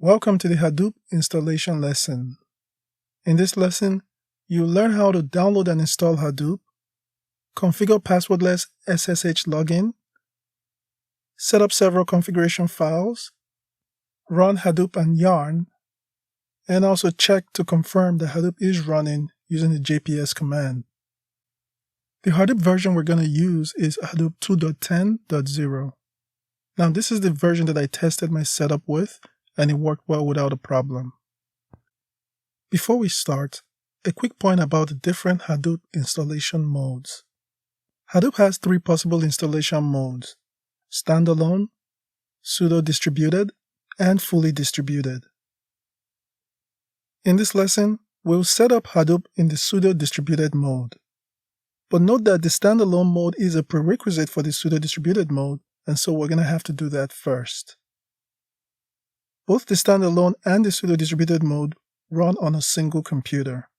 Welcome to the Hadoop installation lesson. In this lesson, you'll learn how to download and install Hadoop, configure passwordless SSH login, set up several configuration files, run Hadoop and Yarn, and also check to confirm that Hadoop is running using the JPS command. The Hadoop version we're going to use is Hadoop 2.10.0. Now this is the version that I tested my setup with, and it worked well without a problem. Before we start, a quick point about the different Hadoop installation modes. Hadoop has three possible installation modes: standalone, pseudo-distributed, and fully distributed. In this lesson, we'll set up Hadoop in the pseudo-distributed mode. But note that the standalone mode is a prerequisite for the pseudo-distributed mode, and so we're going to have to do that first. Both the standalone and the pseudo-distributed mode run on a single computer.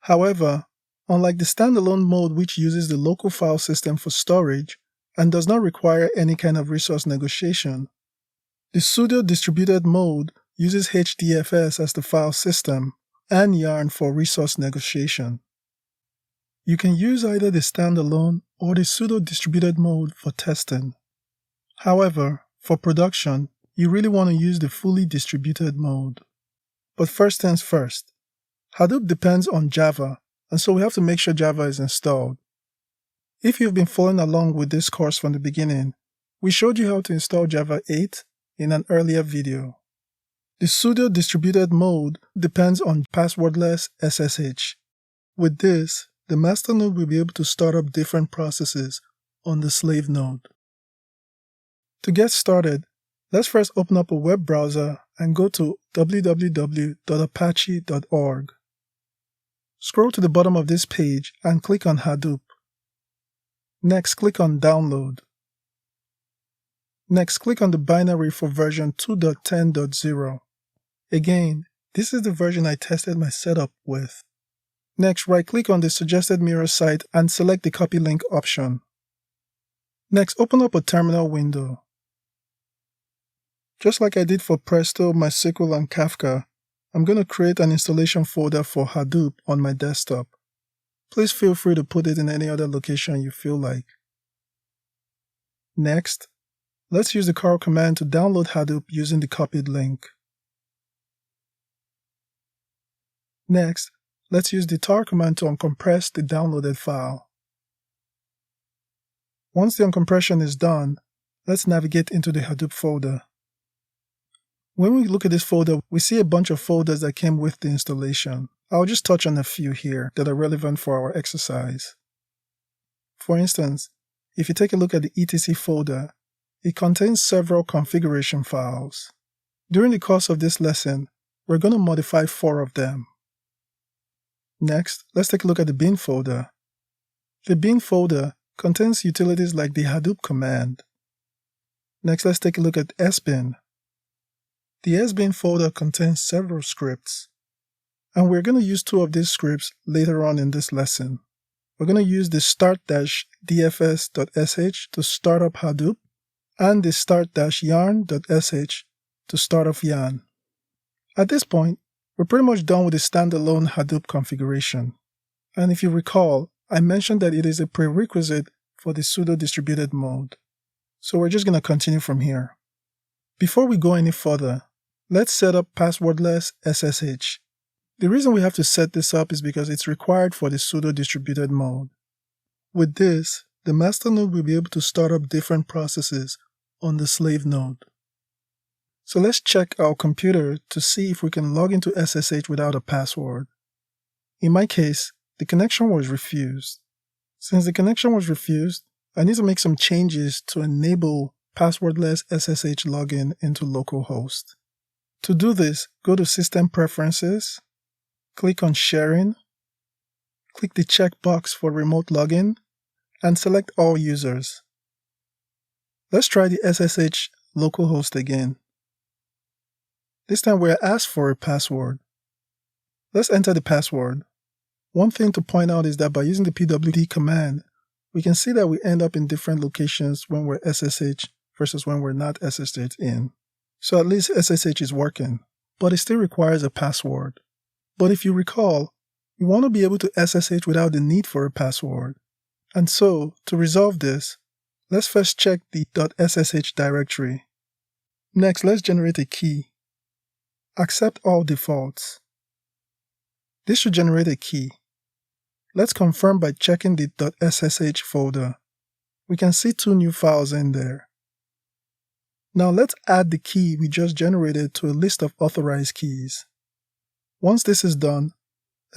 However, unlike the standalone mode, which uses the local file system for storage and does not require any kind of resource negotiation, the pseudo-distributed mode uses HDFS as the file system and Yarn for resource negotiation. You can use either the standalone or the pseudo-distributed mode for testing. However, for production, you really want to use the fully distributed mode. But first things first, Hadoop depends on Java, and so we have to make sure Java is installed. If you've been following along with this course from the beginning, we showed you how to install Java 8 in an earlier video. The pseudo-distributed mode depends on passwordless SSH. With this, the master node will be able to start up different processes on the slave node. To get started, let's first open up a web browser and go to www.apache.org. Scroll to the bottom of this page and click on Hadoop. Next, click on Download. Next, click on the binary for version 2.10.0. Again, this is the version I tested my setup with. Next, right-click on the suggested mirror site and select the copy link option. Next, open up a terminal window. Just like I did for Presto, MySQL, and Kafka, I'm going to create an installation folder for Hadoop on my desktop. Please feel free to put it in any other location you feel like. Next, let's use the curl command to download Hadoop using the copied link. Next, let's use the tar command to uncompress the downloaded file. Once the uncompression is done, let's navigate into the Hadoop folder. When we look at this folder, we see a bunch of folders that came with the installation. I'll just touch on a few here that are relevant for our exercise. For instance, if you take a look at the etc folder, it contains several configuration files. During the course of this lesson, we're going to modify 4 of them. Next, let's take a look at the bin folder. The bin folder contains utilities like the Hadoop command. Next, let's take a look at sbin. The sbin folder contains several scripts, and we're going to use 2 of these scripts later on in this lesson. We're going to use the start-dfs.sh to start up Hadoop and the start-yarn.sh to start off Yarn. At this point, we're pretty much done with the standalone Hadoop configuration. And if you recall, I mentioned that it is a prerequisite for the pseudo-distributed mode. So we're just going to continue from here. Before we go any further, let's set up passwordless SSH. The reason we have to set this up is because it's required for the pseudo-distributed mode. With this, the master node will be able to start up different processes on the slave node. So let's check our computer to see if we can log into SSH without a password. In my case, the connection was refused. Since the connection was refused, I need to make some changes to enable passwordless SSH login into localhost. To do this, go to System Preferences, click on Sharing, click the checkbox for Remote Login, and select All Users. Let's try the SSH localhost again. This time we're asked for a password. Let's enter the password. One thing to point out is that by using the pwd command, we can see that we end up in different locations when we're SSH versus when we're not SSH in. So at least SSH is working, but it still requires a password. But if you recall, you want to be able to SSH without the need for a password. And so, to resolve this, let's first check the .ssh directory. Next, let's generate a key. Accept all defaults. This should generate a key. Let's confirm by checking the .ssh folder. We can see 2 new files in there. Now let's add the key we just generated to a list of authorized keys. Once this is done,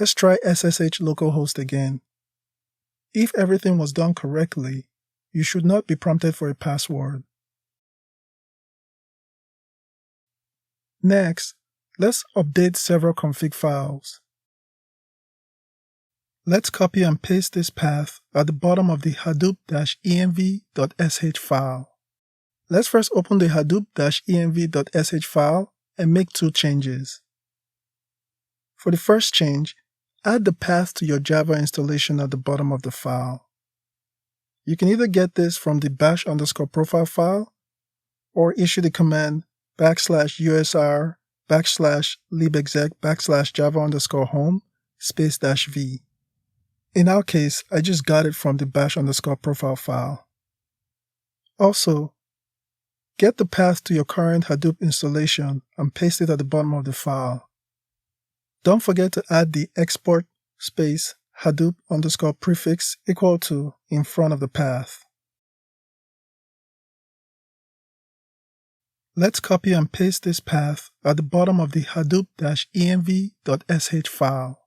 let's try SSH localhost again. If everything was done correctly, you should not be prompted for a password. Next, let's update several config files. Let's copy and paste this path at the bottom of the hadoop-env.sh file. Let's first open the hadoop-env.sh file and make 2 changes. For the first change, add the path to your Java installation at the bottom of the file. You can either get this from the bash_profile file or issue the command /usr/libexec/java_home --v. In our case, I just got it from the bash_profile file. Also, get the path to your current Hadoop installation and paste it at the bottom of the file. Don't forget to add the export space Hadoop_prefix equal to in front of the path. Let's copy and paste this path at the bottom of the hadoop-env.sh file.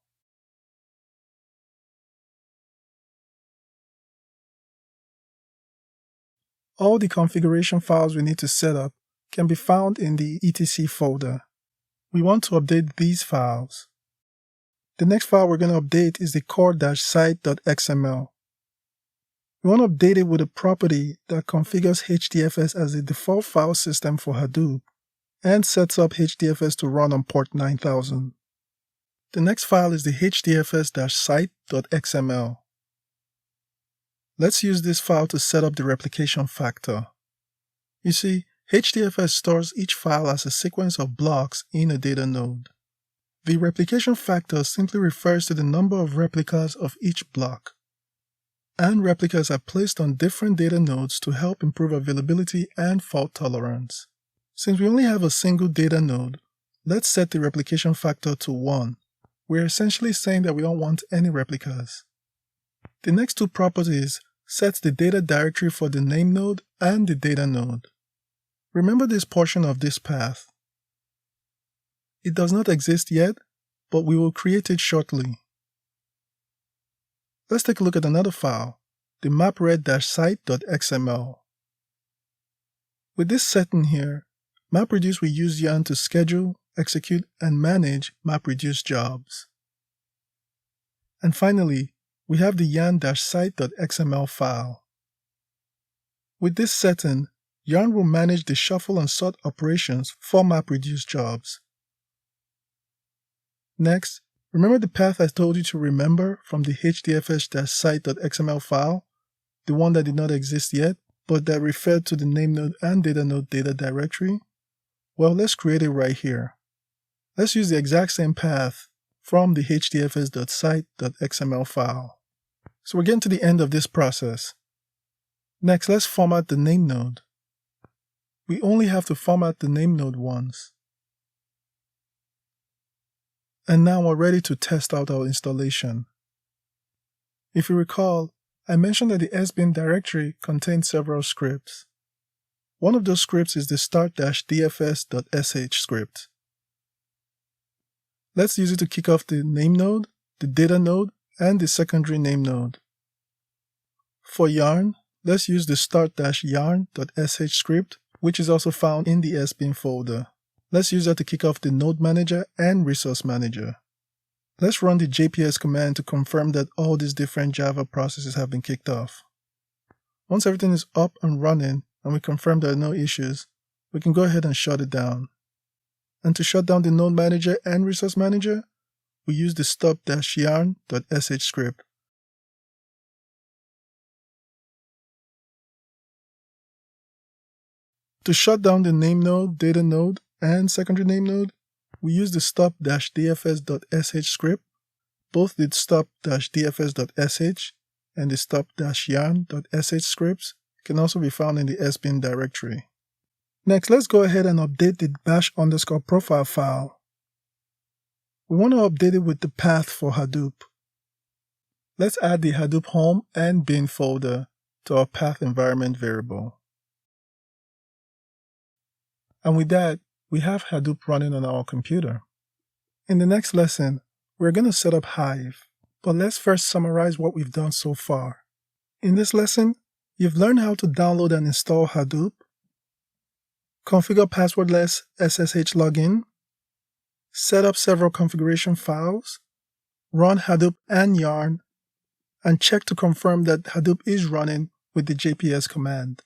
All the configuration files we need to set up can be found in the etc folder. We want to update these files. The next file we're going to update is the core-site.xml. We want to update it with a property that configures HDFS as the default file system for Hadoop and sets up HDFS to run on port 9000. The next file is the hdfs-site.xml. Let's use this file to set up the replication factor. You see, HDFS stores each file as a sequence of blocks in a data node. The replication factor simply refers to the number of replicas of each block. And replicas are placed on different data nodes to help improve availability and fault tolerance. Since we only have a single data node, let's set the replication factor to 1. We're essentially saying that we don't want any replicas. The next 2 properties sets the data directory for the name node and the data node. Remember this portion of this path. It does not exist yet, but we will create it shortly. Let's take a look at another file, the mapred-site.xml. With this setting here, MapReduce will use yarn to schedule, execute, and manage MapReduce jobs. And finally, we have the yarn-site.xml file. With this setting, Yarn will manage the shuffle and sort operations for MapReduce jobs. Next, remember the path I told you to remember from the hdfs-site.xml file, the one that did not exist yet, but that referred to the name node and data node data directory? Well, let's create it right here. Let's use the exact same path from the hdfs.site.xml file. So we're getting to the end of this process. Next, let's format the name node. We only have to format the name node once. And now we're ready to test out our installation. If you recall, I mentioned that the sbin directory contains several scripts. One of those scripts is the start-dfs.sh script. Let's use it to kick off the name node, the data node, and the secondary name node. For yarn, let's use the start-yarn.sh script, which is also found in the sbin folder. Let's use that to kick off the node manager and resource manager. Let's run the jps command to confirm that all these different Java processes have been kicked off. Once everything is up and running and we confirm there are no issues, we can go ahead and shut it down. And to shut down the node manager and resource manager, we use the stop-yarn.sh script. To shut down the name node, data node, and secondary name node, we use the stop-dfs.sh script. Both the stop-dfs.sh and the stop-yarn.sh scripts can also be found in the sbin directory. Next, let's go ahead and update the bash_profile file. We want to update it with the path for Hadoop. Let's add the Hadoop home and bin folder to our path environment variable. And with that, we have Hadoop running on our computer. In the next lesson, we're going to set up Hive, but let's first summarize what we've done so far. In this lesson, you've learned how to download and install Hadoop, configure passwordless SSH login, set up several configuration files, run Hadoop and Yarn, and check to confirm that Hadoop is running with the JPS command.